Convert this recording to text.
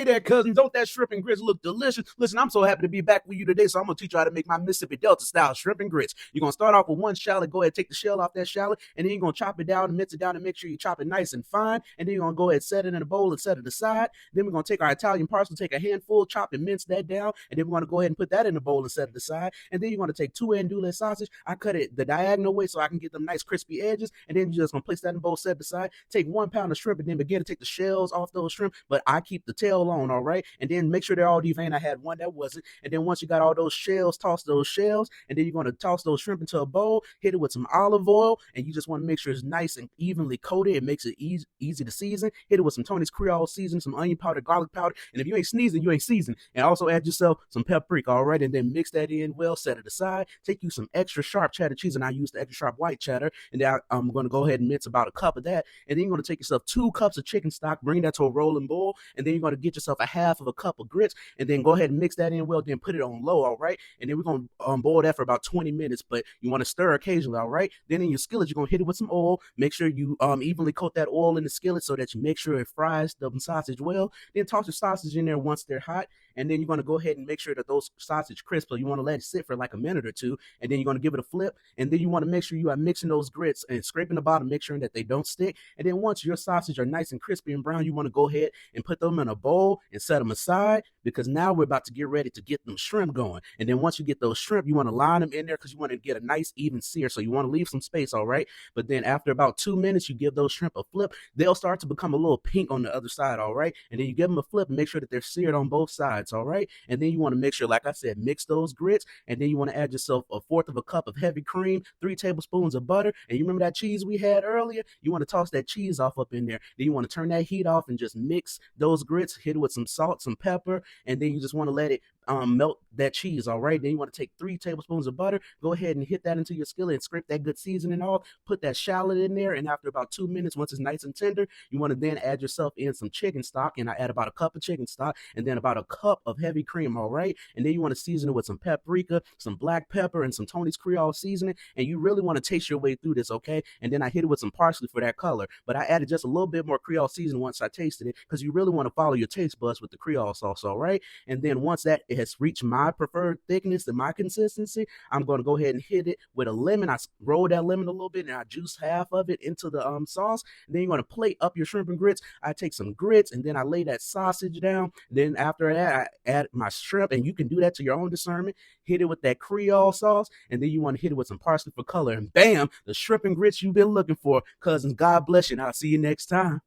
Hey there, cousins. Don't that shrimp and grits look delicious? Listen, I'm so happy to be back with you today, so I'm going to teach you how to make my Mississippi Delta style shrimp and grits. You're going to start off with one shallot. Go ahead, take the shell off that shallot, and then you're going to chop it down and mince it down and make sure you chop it nice and fine. And then you're going to go ahead, set it in a bowl and set it aside. Then we're going to take our Italian parsley, take a handful, chop and mince that down, and then we're going to go ahead and put that in the bowl and set it aside. And then you're going to take 2 andouille sausage. I cut it the diagonal way so I can get them nice crispy edges, and then you're just going to place that in the bowl, set it aside. Take 1 pound of shrimp, and then begin to take the shells off those shrimp, but I keep the tail on, all right? And then make sure they're all deveined. I had one that wasn't. And then once you got all those shells, toss those shells, and then you're going to toss those shrimp into a bowl, hit it with some olive oil, and you just want to make sure it's nice and evenly coated. It makes it easy to season. Hit it with some Tony's Creole seasoning, some onion powder, garlic powder, and if you ain't sneezing, you ain't seasoned. And also add yourself some paprika, all right? And then mix that in well, set it aside. Take you some extra sharp cheddar cheese, and I use the extra sharp white cheddar, and then I'm going to go ahead and mince about a cup of that, and then you're going to take yourself 2 cups of chicken stock, bring that to a rolling boil, and then you're going to get yourself a half of a cup of grits, and then go ahead and mix that in well, then put it on low, all right? And then we're going to boil that for about 20 minutes, but you want to stir occasionally, all right? Then in your skillet, you're going to hit it with some oil. Make sure you evenly coat that oil in the skillet so that you make sure it fries the sausage well. Then toss your sausage in there once they're hot, and then you're going to go ahead and make sure that those sausage crisp, so you want to let it sit for like a minute or two, and then you're going to give it a flip, and then you want to make sure you are mixing those grits and scraping the bottom, make sure that they don't stick. And then once your sausage are nice and crispy and brown, you want to go ahead and put them in a bowl and set them aside, because now we're about to get ready to get them shrimp going. And then once you get those shrimp, you want to line them in there because you want to get a nice even sear, so you want to leave some space, all right? But then after about 2 minutes, you give those shrimp a flip. They'll start to become a little pink on the other side, all right? And then you give them a flip and make sure that they're seared on both sides, all right? And then you want to make sure, like I said, mix those grits, and then you want to add yourself 1/4 of a cup of heavy cream, 3 tablespoons of butter, and you remember that cheese we had earlier? You want to toss that cheese off up in there. Then you want to turn that heat off and just mix those grits, hit it with some salt, some pepper, and then you just want to let it melt that cheese, all right? Then you want to take 3 tablespoons of butter, go ahead and hit that into your skillet and scrape that good seasoning off, put that shallot in there, and after about 2 minutes, once it's nice and tender, you want to then add yourself in some chicken stock, and I add about a cup of chicken stock, and then about a cup of heavy cream, all right? And then you want to season it with some paprika, some black pepper, and some Tony's Creole seasoning, and you really want to taste your way through this, okay? And then I hit it with some parsley for that color, but I added just a little bit more Creole seasoning once I tasted it, because you really want to follow your taste buds with the Creole sauce, all right? And then once that has reached my preferred thickness and my consistency, I'm going to go ahead and hit it with a lemon. I roll that lemon a little bit, and I juice half of it into the sauce. And then you're going to plate up your shrimp and grits. I take some grits, and then I lay that sausage down. Then after that, I add my shrimp, and you can do that to your own discernment. Hit it with that Creole sauce, and then you want to hit it with some parsley for color. And bam, the shrimp and grits you've been looking for. Cousins, God bless you, and I'll see you next time.